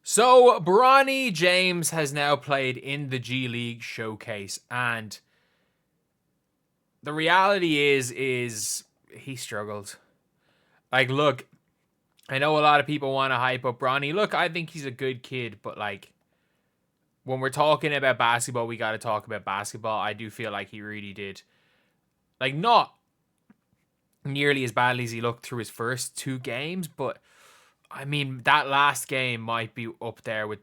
So, Bronny James has now played in the G League showcase, and the reality is he struggled. Like, look, I know a lot of people want to hype up Bronny. Look, I think he's a good kid, but like, when we're talking about basketball, we got to talk about basketball. I do feel like he really did, like, not nearly as badly as he looked through his first two games, but I mean, that last game might be up there with,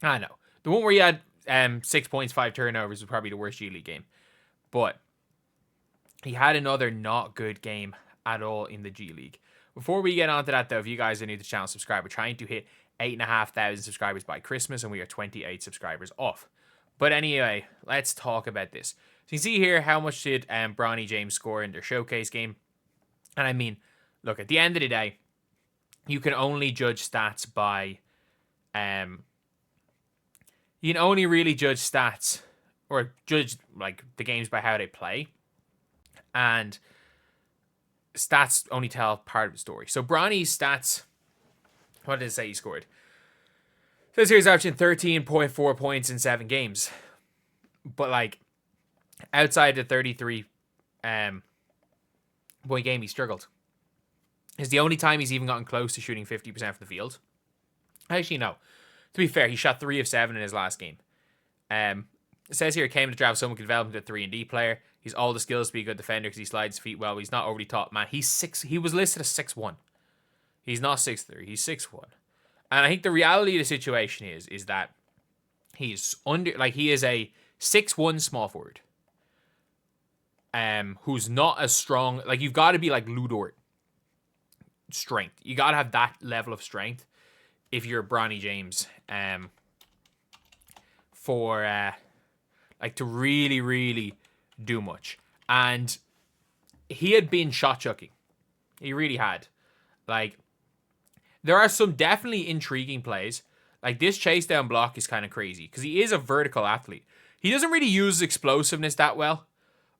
I don't know. The one where he had 6 points, 5 turnovers was probably the worst G League game. But he had another not good game at all in the G League. Before we get on to that, though, if you guys are new to the channel, subscribe. We're trying to hit 8,500 subscribers by Christmas, and we are 28 subscribers off. But anyway, let's talk about this. So you can see here how much did Bronny James score in their showcase game. And I mean, look, at the end of the day, you can only judge stats by... you can only really judge stats or judge like the games by how they play. And stats only tell part of the story. So Bronny's stats, what did it say he scored? It says here he's averaging 13.4 points in 7 games. But like outside the 33 point game, he struggled. It's the only time he's even gotten close to shooting 50% from the field. Actually, no. To be fair, he shot 3 of 7 in his last game. It says here, came to draft someone who could develop into a 3-and-D player. He's all the skills to be a good defender because he slides his feet well. He's not overly tall. Man, he's 6. He was listed as 6'1". He's not 6'3". He's 6'1". And I think the reality of the situation is that he's he is a 6'1" small forward. Who's not as strong. Like, you've got to be like Lou Dort strength. You got to have that level of strength if you're Bronny James, for like to really, really do much. And he had been shot chucking. He really had. Like, there are some definitely intriguing plays. Like, this chase down block is kind of crazy because he is a vertical athlete. He doesn't really use explosiveness that well,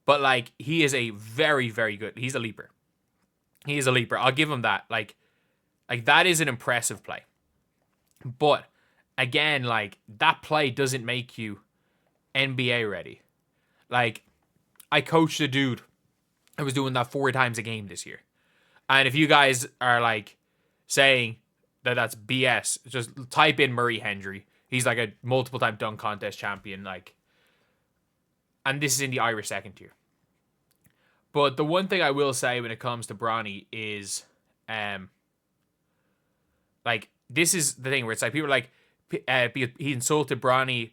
but like, he is a very, very good. He's a leaper. He is a leaper. I'll give him that. Like that is an impressive play. But again, like, that play doesn't make you NBA ready. Like, I coached a dude I was doing that 4 times a game this year. And if you guys are like saying that that's BS, just type in Murray Hendry. He's like a multiple time dunk contest champion. Like, and this is in the Irish second tier. But the one thing I will say when it comes to Bronny is, like, this is the thing where it's like people are like, he insulted Bronny.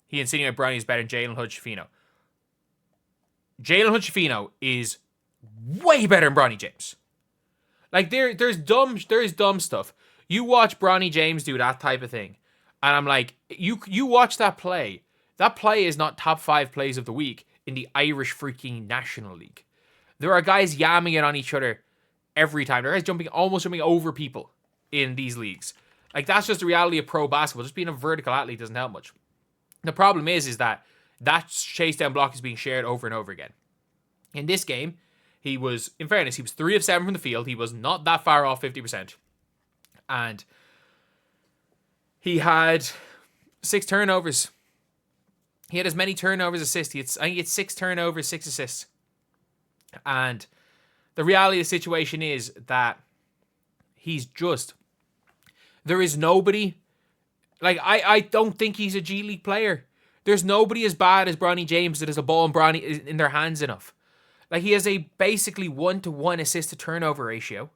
He insinuated Bronny is better than Jalen Hood-Schifino. Jalen Hood-Schifino is way better than Bronny James. Like, there's dumb stuff. You watch Bronny James do that type of thing, and I'm like, you watch that play. That play is not top 5 plays of the week in the Irish freaking National League. There are guys yamming it on each other every time. There are guys almost jumping over people in these leagues. Like, that's just the reality of pro basketball. Just being a vertical athlete doesn't help much. The problem is that chase down block is being shared over and over again. In this game, he was, in fairness, he was 3 of 7 from the field. He was not that far off 50%. And he had 6 turnovers. He had as many turnovers as assists. I think he had 6 turnovers, 6 assists. And the reality of the situation is that he's just... There is nobody... Like, I don't think he's a G League player. There's nobody as bad as Bronny James that has a ball in their hands enough. Like, he has a basically 1-to-1 assist to turnover ratio.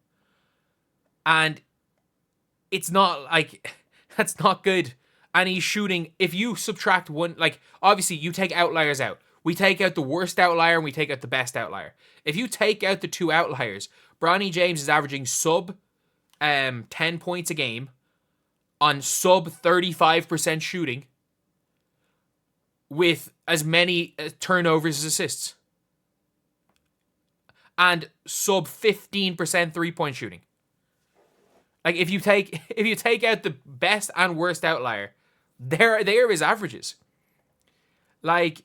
And it's not, like... That's not good. And he's shooting... If you subtract one... Like, obviously, you take outliers out. We take out the worst outlier and we take out the best outlier. If you take out the 2 outliers, Bronny James is averaging sub 10 points a game on sub 35% shooting with as many turnovers as assists. And sub 15% 3-point shooting. Like, if you take out the best and worst outlier, there are his averages. Like,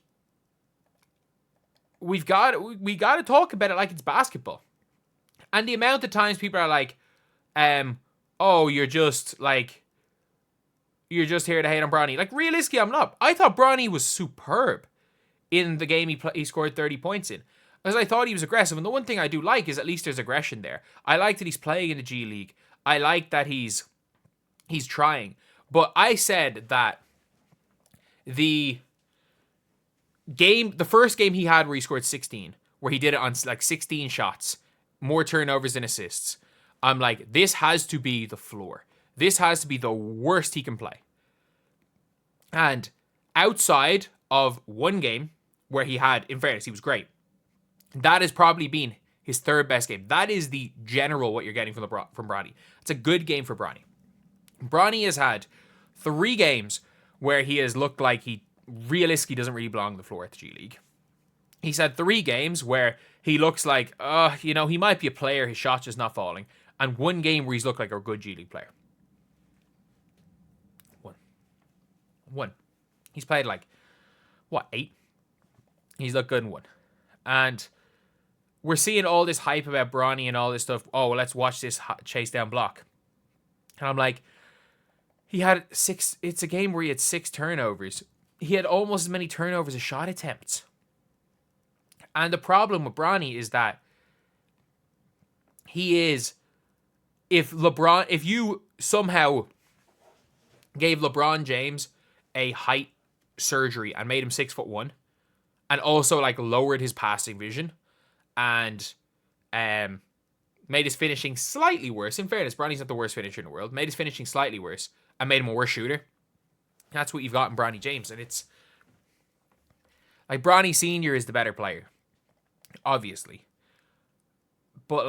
we got to talk about it like it's basketball. And the amount of times people are like, oh, you're just like, you're just here to hate on Bronny. Like, realistically, I'm not. I thought Bronny was superb in the game he scored 30 points in. Because I thought he was aggressive. And the one thing I do like is at least there's aggression there. I like that he's playing in the G League. I like that he's trying. But I said that the first game he had where he scored 16, where he did it on like 16 shots, more turnovers than assists, I'm like, this has to be the floor. This has to be the worst he can play. And outside of one game where he had, in fairness, he was great, that has probably been his third best game. That is the general what you're getting from Bronny. It's a good game for Bronny. Bronny has had 3 games where he has looked like he realistically doesn't really belong on the floor at the G League. He's had 3 games where he looks like, he might be a player, his shot's just not falling. And 1 game where he's looked like a good G League player. One. He's played 8? He's looked good in 1. And we're seeing all this hype about Bronny and all this stuff. Oh, well, let's watch this chase down block. And I'm like, he had 6. It's a game where he had 6 turnovers. He had almost as many turnovers as shot attempts. And the problem with Bronny is that he is, if you somehow gave LeBron James a height surgery and made him 6'1", and also lowered his passing vision and made his finishing slightly worse. In fairness, Bronny's not the worst finisher in the world. Made his finishing slightly worse and made him a worse shooter. That's what you've got in Bronny James. And it's like Bronny Sr. is the better player, obviously. But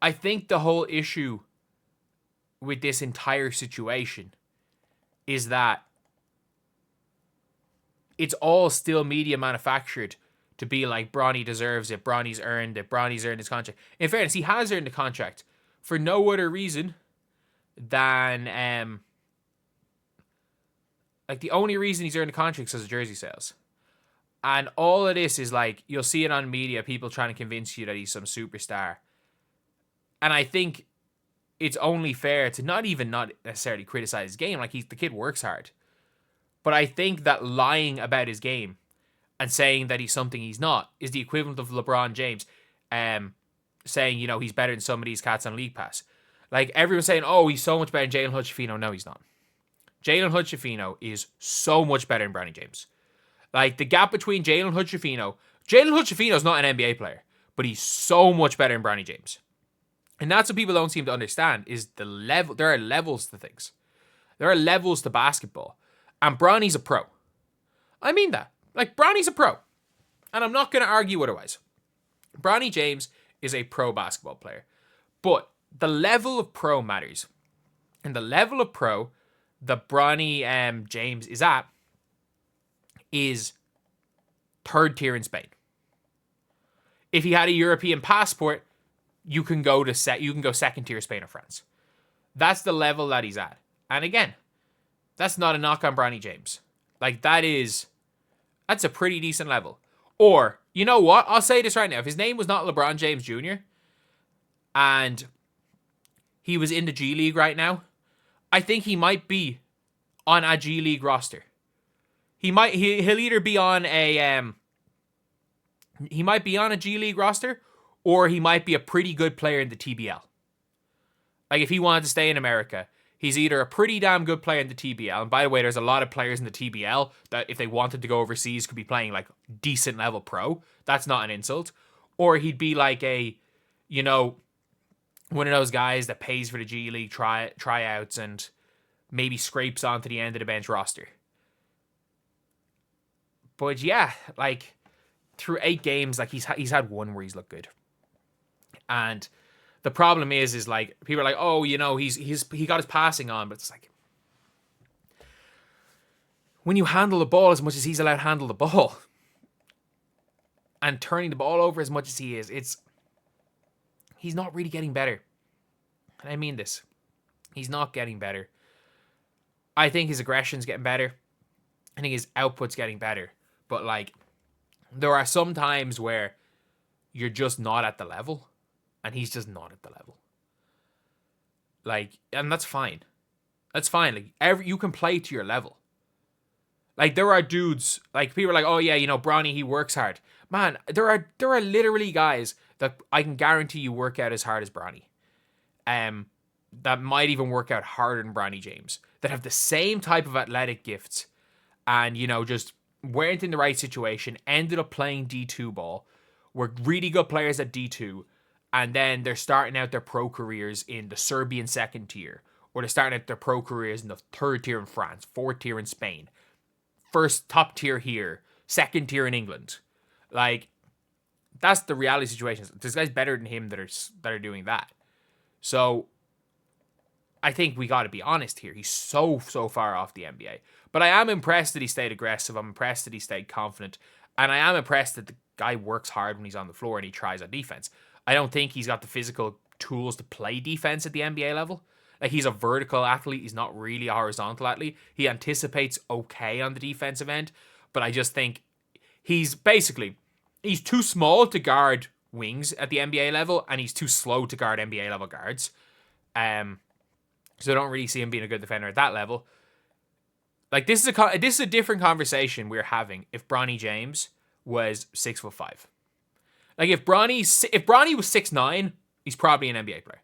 I think the whole issue with this entire situation is that it's all still media manufactured to be like Bronny deserves it, Bronny's earned it, Bronny's earned his contract. In fairness, he has earned the contract for no other reason than the only reason he's earned the contract is because of jersey sales. And all of this is you'll see it on media, people trying to convince you that he's some superstar. And I think it's only fair to not necessarily criticize his game. The kid works hard. But I think that lying about his game and saying that he's something he's not is the equivalent of LeBron James saying, he's better than some of these cats on League Pass. Everyone's saying, oh, he's so much better than Jalen Hood-Schifino. No, he's not. Jalen Hood-Schifino is so much better than Bronny James. The gap between Jalen Hood-Schifino is not an NBA player, but he's so much better than Bronny James. And that's what people don't seem to understand is the level. There are levels to things. There are levels to basketball. And Bronny's a pro. I mean that. Bronny's a pro. And I'm not going to argue otherwise. Bronny James is a pro basketball player. But the level of pro matters. And the level of pro that Bronny James is at is 3rd tier in Spain. If he had a European passport, you can go 2nd tier Spain or France. That's the level that he's at. And again, that's not a knock on Bronny James. That's a pretty decent level. Or, you know what? I'll say this right now. If his name was not LeBron James Jr. and he was in the G League right now, I think he might be on a G League roster. He'll either be on a G League roster, or he might be a pretty good player in the TBL. If he wanted to stay in America, he's either a pretty damn good player in the TBL, and by the way, there's a lot of players in the TBL that if they wanted to go overseas could be playing decent level pro. That's not an insult. Or he'd be one of those guys that pays for the G League tryouts and maybe scrapes onto the end of the bench roster. But yeah, through 8 games, he's had 1 where he's looked good. And the problem is people are oh, he got his passing on, but it's when you handle the ball as much as he's allowed to handle the ball and turning the ball over as much as he is, he's not really getting better. And I mean this. He's not getting better. I think his aggression's getting better. I think his output's getting better. But there are some times where you're just not at the level. And he's just not at the level. Like, and that's fine. That's fine. Like, you can play to your level. Like, there are dudes, like, people are like, oh yeah, Bronny, he works hard. Man, there are literally guys that I can guarantee you work out as hard as Bronny. That might even work out harder than Bronny James. That have the same type of athletic gifts, and just weren't in the right situation. Ended up playing D2 ball. Were really good players at D2, and then they're starting out their pro careers in the Serbian second tier, or they're starting out their pro careers in the third tier in France, fourth tier in Spain, first top tier here, second tier in England. Like, that's the reality situation. There's guys better than him that are doing that. So I think we got to be honest here. He's so far off the NBA. But I am impressed that he stayed aggressive. I'm impressed that he stayed confident. And I am impressed that the guy works hard when he's on the floor and he tries on defense. I don't think he's got the physical tools to play defense at the NBA level. Like, he's a vertical athlete. He's not really a horizontal athlete. He anticipates okay on the defensive end. But I just think he's too small to guard wings at the NBA level, and he's too slow to guard NBA level guards. So I don't really see him being a good defender at that level. Like, this is a different conversation we're having if Bronny James was 6'5". Like, if Bronny was 6'9", he's probably an NBA player.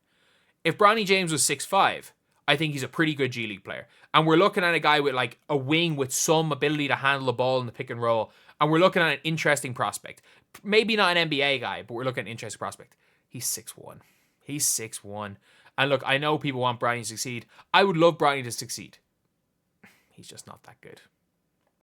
If Bronny James was 6'5", I think he's a pretty good G League player. And we're looking at a guy with like a wing with some ability to handle the ball in the pick and roll. And we're looking at an interesting prospect. Maybe not an NBA guy, but we're looking at an interesting prospect. He's 6'1". He's 6'1". And look, I know people want Bronny to succeed. I would love Bronny to succeed. He's just not that good.